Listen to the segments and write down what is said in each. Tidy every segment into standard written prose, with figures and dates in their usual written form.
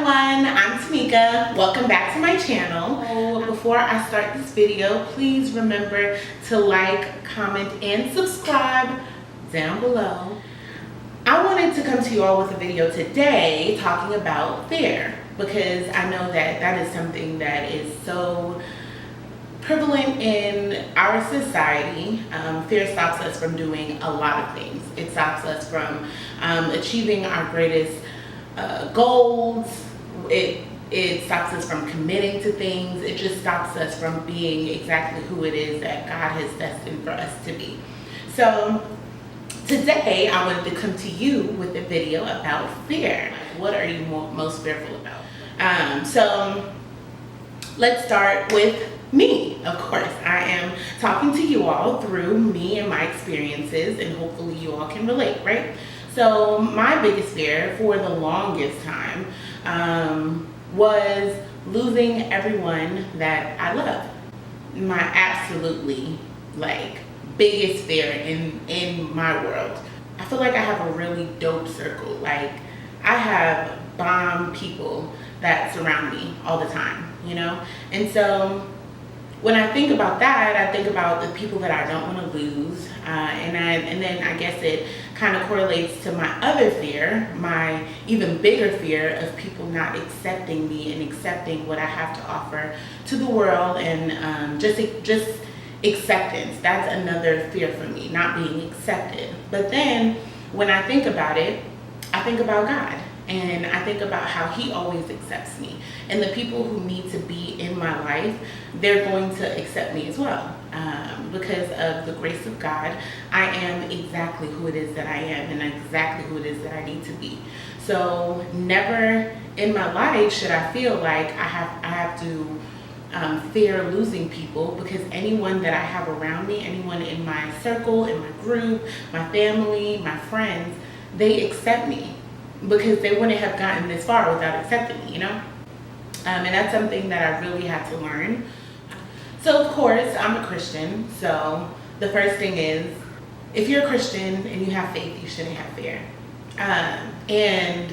everyone, I'm Tamika. Welcome back to my channel. Before I start this video, please remember to like, comment, and subscribe down below. I wanted to come to you all with a video today talking about fear, because I know that that is something that is so prevalent in our society. Fear stops us from doing a lot of things. It stops us from achieving our greatest goals. It stops us from committing to things. It just stops us from being exactly who it is that God has destined for us to be. So today I wanted to come to you with a video about fear. What are you most fearful about? So let's start with me. Of course, I am talking to you all through me and my experiences, and hopefully you all can relate, right? So my biggest fear for the longest time was losing everyone that I love. My absolutely biggest fear in my world. I feel like I have a really dope circle. Like, I have bomb people that surround me all the time, you know? And so when I think about that, I think about the people that I don't want to lose, and then I guess it kind of correlates to my other fear, my even bigger fear of people not accepting me and accepting what I have to offer to the world, and just acceptance. That's another fear for me, not being accepted. But then when I think about it, I think about God. And I think about how He always accepts me. And the people who need to be in my life, they're going to accept me as well. Because of the grace of God, I am exactly who it is that I am, and exactly who it is that I need to be. So never in my life should I feel like I have to fear losing people, because anyone that I have around me, anyone in my circle, in my group, my family, my friends, they accept me. Because they wouldn't have gotten this far without accepting me, you know? And that's something that I really had to learn. So of course, I'm a Christian. So the first thing is, if you're a Christian and you have faith, you shouldn't have fear. And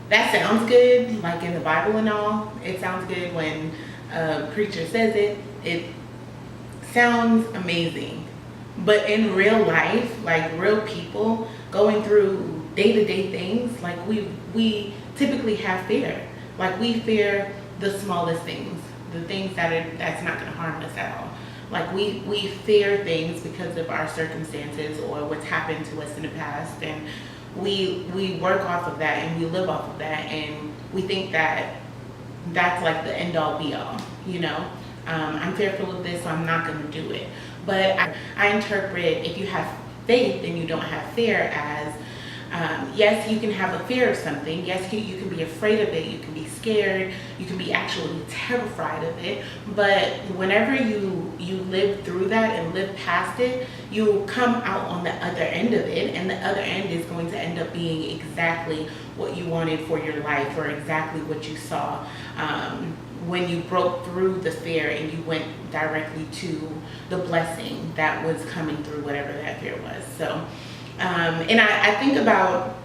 that sounds good, like in the Bible and all. It sounds good when a preacher says it. It sounds amazing. But in real life, like real people going through day-to-day things, like we typically have fear. Like, we fear the smallest things, the things that's not going to harm us at all. Like, we fear things because of our circumstances or what's happened to us in the past, and we work off of that and we live off of that, and we think that that's like the end-all be-all, you know? I'm fearful of this, so I'm not going to do it. But I interpret, if you have faith and you don't have fear, as yes, you can have a fear of something. Yes, you can be afraid of it. You can be scared. You can be actually terrified of it. But whenever you live through that and live past it, you come out on the other end of it, and the other end is going to end up being exactly what you wanted for your life, or exactly what you saw when you broke through the fear and you went directly to the blessing that was coming through whatever that fear was. So and I think about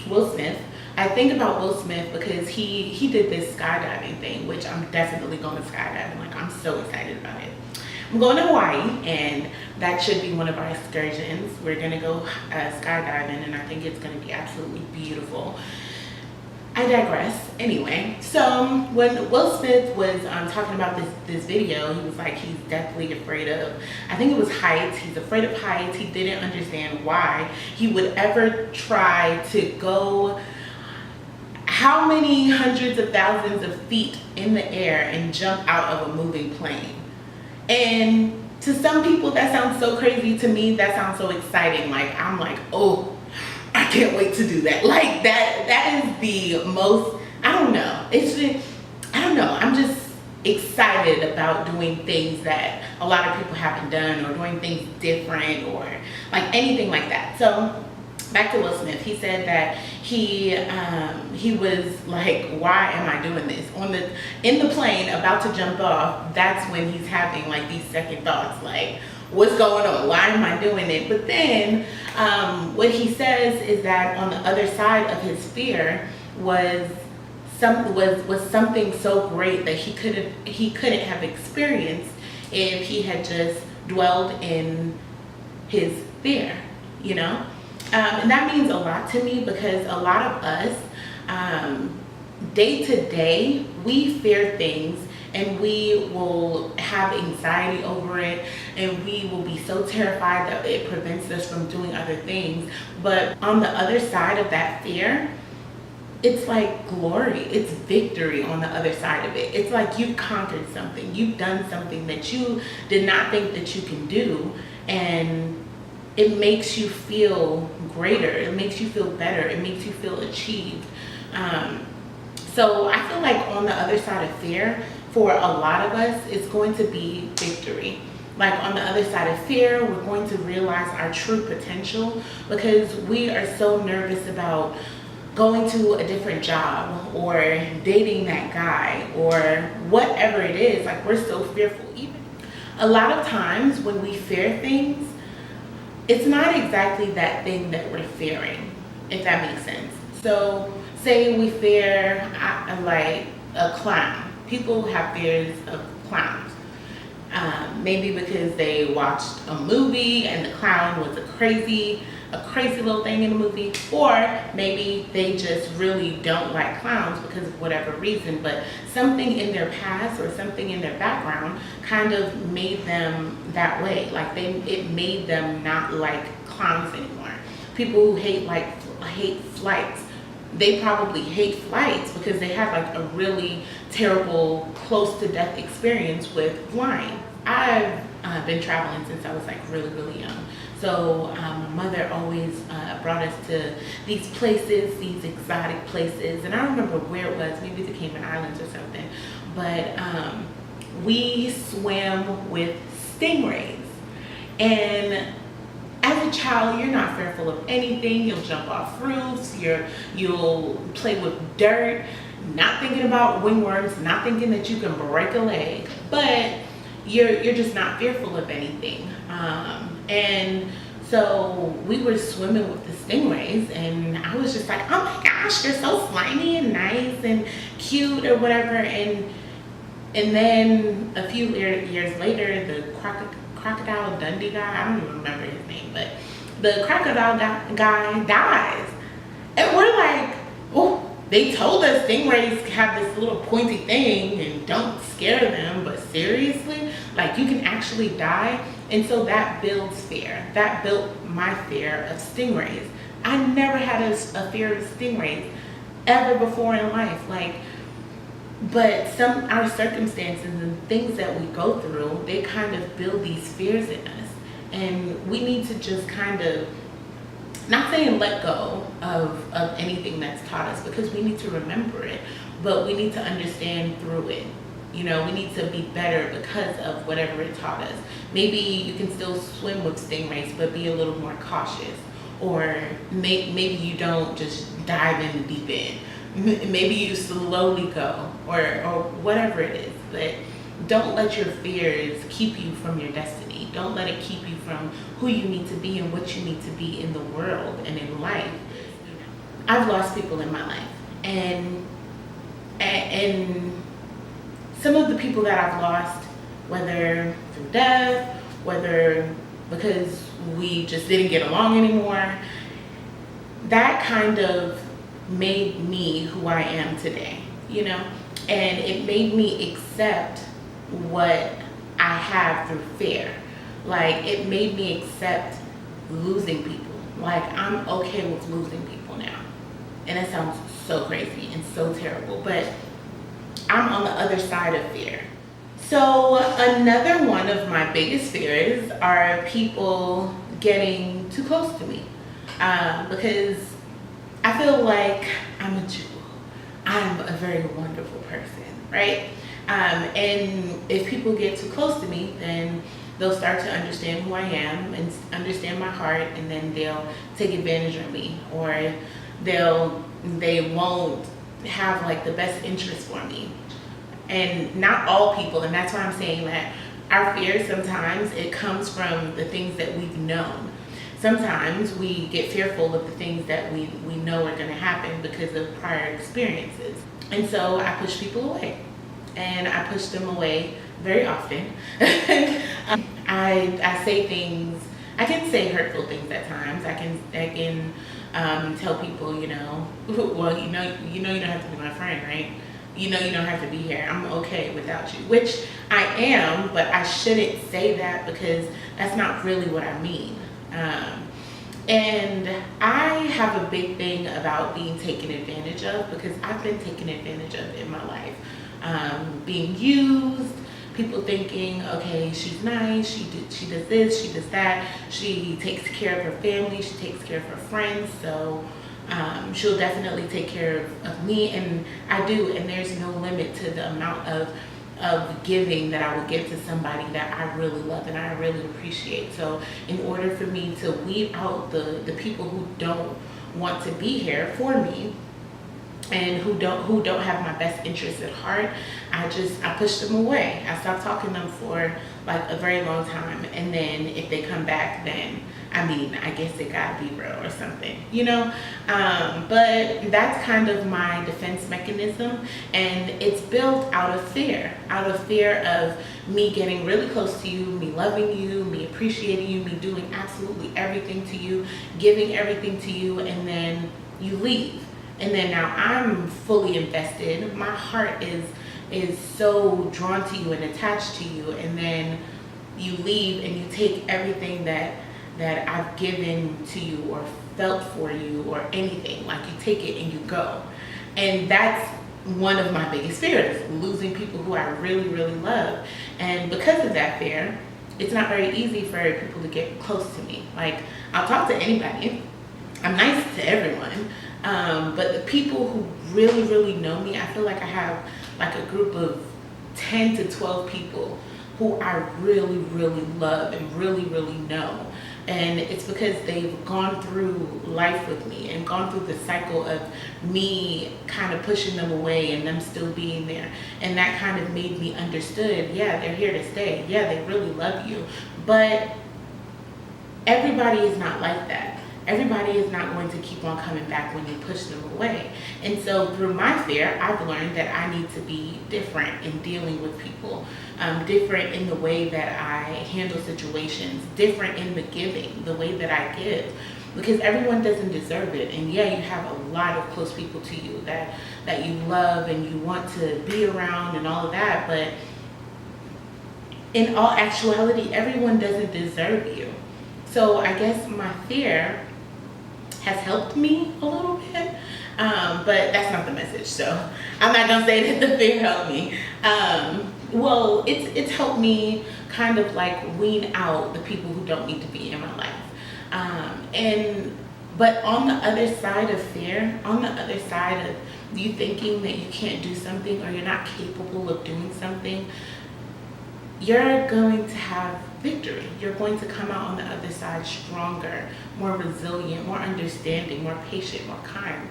Will Smith. I think about Will Smith because he did this skydiving thing, which I'm definitely going to skydiving. Like, I'm so excited about it. I'm going to Hawaii, and that should be one of our excursions. We're going to go skydiving, and I think it's going to be absolutely beautiful. I digress. Anyway, so when Will Smith was talking about this video, he was like, he's deathly afraid of, I think it was heights. He's afraid of heights. He didn't understand why he would ever try to go how many hundreds of thousands of feet in the air and jump out of a moving plane. And to some people that sounds so crazy. To me, that sounds so exciting. Like, I'm like, oh, I can't wait to do that. Like, that is the most, I don't know. I don't know. I'm just excited about doing things that a lot of people haven't done, or doing things different, or like anything like that. So back to Will Smith. He said that he was like, why am I doing this? In the plane about to jump off, that's when he's having like these second thoughts, like, what's going on? Why am I doing it? But then what he says is that on the other side of his fear was was something so great that he couldn't have experienced if he had just dwelled in his fear, you know. And that means a lot to me because a lot of us, day to day, we fear things and we will have anxiety over it, and we will be so terrified that it prevents us from doing other things. But on the other side of that fear, it's like glory, it's victory on the other side of it. It's like you've conquered something, you've done something that you did not think that you can do, and it makes you feel greater, it makes you feel better, it makes you feel achieved. So I feel like on the other side of fear, for a lot of us, it's going to be victory. Like on the other side of fear, we're going to realize our true potential because we are so nervous about going to a different job or dating that guy or whatever it is. Like we're so fearful. Even a lot of times when we fear things, it's not exactly that thing that we're fearing, if that makes sense. So say we fear like a clown. People have fears of clowns. Maybe because they watched a movie and the clown was a crazy little thing in the movie, or maybe they just really don't like clowns because of whatever reason, but something in their past or something in their background kind of made them that way. Like it made them not like clowns anymore. People who hate flights, they probably hate flights because they had like a really terrible close to death experience with flying. I've been traveling since I was like really young. So my mother always brought us to these places, these exotic places, and I don't remember where it was, maybe the Cayman Islands or something, but we swam with stingrays. And as a child, you're not fearful of anything. You'll jump off roofs, you'll play with dirt, not thinking about wingworms, not thinking that you can break a leg, but you're just not fearful of anything. And so we were swimming with the stingrays, and I was just like, oh my gosh, they're so slimy and nice and cute or whatever. And then a few years later, the Crocodile Dundee guy, I don't even remember his name, but the crocodile guy dies. And we're like, oh, they told us stingrays have this little pointy thing and don't scare them, but seriously, like you can actually die. And so that builds fear. That built my fear of stingrays. I never had a fear of stingrays ever before in life. But our circumstances and things that we go through, they kind of build these fears in us. And we need to just kind of, not saying let go of anything that's taught us, because we need to remember it, but we need to understand through it. You know, we need to be better because of whatever it taught us. Maybe you can still swim with stingrays, but be a little more cautious. Or maybe you don't just dive in the deep end. Maybe you slowly go, or whatever it is. But don't let your fears keep you from your destiny. Don't let it keep you from who you need to be and what you need to be in the world and in life. I've lost people in my life, and some of the people that I've lost, whether through death, whether because we just didn't get along anymore, that kind of made me who I am today, you know? And it made me accept what I have through fear. Like, it made me accept losing people. Like, I'm okay with losing people now. And it sounds so crazy and so terrible, but I'm on the other side of fear. So another one of my biggest fears are people getting too close to me, because I feel like I'm a jewel. I'm a very wonderful person, right? And if people get too close to me, then they'll start to understand who I am and understand my heart, and then they'll take advantage of me, or they won't have like the best interest for me. And not all people, and that's why I'm saying that our fear sometimes it comes from the things that we've known. sometimes we get fearful of the things that we know are going to happen because of prior experiences. And so I push people away. And I push them away very often. I say things, I can say hurtful things at times. I can tell people, well, you don't have to be my friend, right? You don't have to be here. I'm okay without you, which I am, but I shouldn't say that because that's not really what I mean. And I have a big thing about being taken advantage of because I've been taken advantage of in my life. Being used, people thinking, okay, she's nice, she does this, she does that, she takes care of her family, she takes care of her friends, so she'll definitely take care of me, and I do, and there's no limit to the amount of giving that I would give to somebody that I really love and I really appreciate. So in order for me to weed out the people who don't want to be here for me and who don't have my best interests at heart, I push them away. I stop talking to them for like a very long time, and then if they come back, then I guess it gotta be real or something, but that's kind of my defense mechanism, and it's built out of fear of me getting really close to you, me loving you, me appreciating you, me doing absolutely everything to you, giving everything to you, and then you leave. And then now I'm fully invested. My heart is so drawn to you and attached to you, and then you leave and you take everything that I've given to you or felt for you or anything. Like, you take it and you go. And that's one of my biggest fears, losing people who I really, really love. And because of that fear, it's not very easy for people to get close to me. Like, I'll talk to anybody. I'm nice to everyone. But the people who really, really know me, I feel like I have like a group of 10 to 12 people who I really, really love and really, really know. And it's because they've gone through life with me and gone through the cycle of me kind of pushing them away and them still being there. And that kind of made me understood, yeah, they're here to stay. Yeah, they really love you. But everybody is not like that. Everybody is not going to keep on coming back when you push them away. And so through my fear, I've learned that I need to be different in dealing with people, different in the way that I handle situations, different in the giving, the way that I give, because everyone doesn't deserve it. And yeah, you have a lot of close people to you that you love and you want to be around and all of that, but in all actuality, everyone doesn't deserve you. So I guess my fear has helped me a little bit, but that's not the message, so I'm not gonna say that the fear helped me. Well, it's helped me kind of like wean out the people who don't need to be in my life. But on the other side of fear, on the other side of you thinking that you can't do something or you're not capable of doing something, you're going to have victory. You're going to come out on the other side stronger, more resilient, more understanding, more patient, more kind.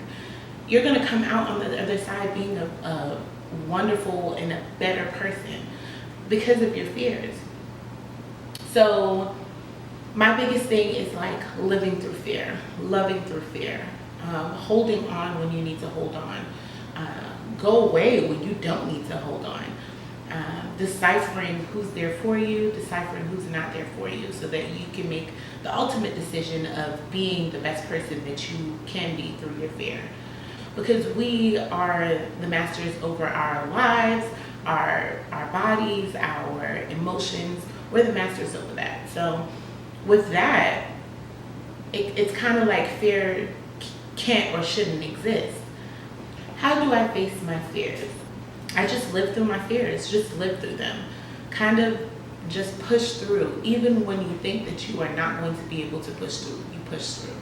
You're going to come out on the other side being a wonderful and a better person because of your fears. So my biggest thing is like living through fear, loving through fear, holding on when you need to hold on, go away when you don't need to hold on. Deciphering who's there for you, deciphering who's not there for you, so that you can make the ultimate decision of being the best person that you can be through your fear. Because we are the masters over our lives, our bodies, our emotions. We're the masters over that. So with that, it's kind of like fear can't or shouldn't exist. How do I face my fears? I just live through my fears, just live through them. Kind of just push through. Even when you think that you are not going to be able to push through, you push through.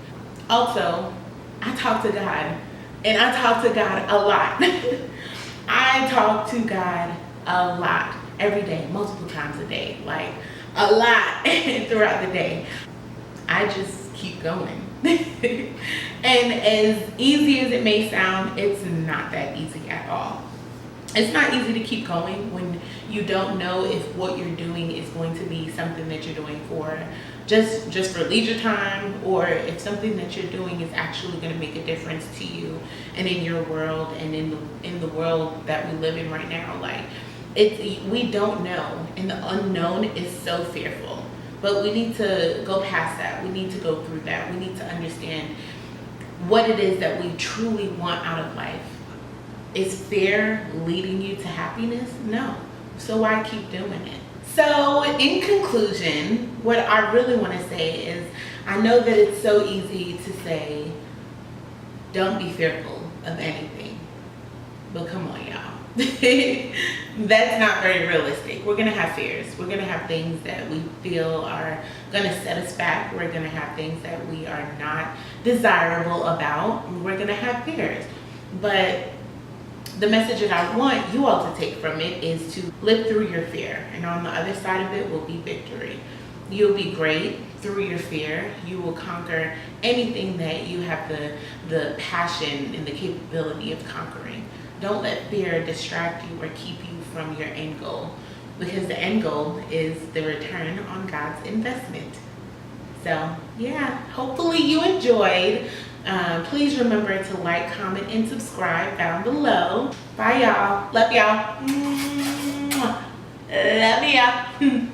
Also, I talk to God, and I talk to God a lot. I talk to God a lot, every day, multiple times a day, like a lot throughout the day. I just keep going. And as easy as it may sound, it's not that easy at all. It's not easy to keep going when you don't know if what you're doing is going to be something that you're doing for just for leisure time, or if something that you're doing is actually going to make a difference to you and in your world and in the world that we live in right now. Like, we don't know, and the unknown is so fearful. But we need to go past that. We need to go through that. We need to understand what it is that we truly want out of life. Is fear leading you to happiness? No. So why keep doing it? So in conclusion, what I really want to say is, I know that it's so easy to say, don't be fearful of anything. But come on, y'all. That's not very realistic. We're going to have fears. We're going to have things that we feel are going to set us back. We're going to have things that we are not desirable about. We're going to have fears. But the message that I want you all to take from it is to live through your fear. And on the other side of it will be victory. You'll be great through your fear. You will conquer anything that you have the passion and the capability of conquering. Don't let fear distract you or keep you from your end goal, because the end goal is the return on God's investment. So yeah, hopefully you enjoyed. Please remember to like, comment, and subscribe down below. Bye, y'all. Love y'all. Love y'all.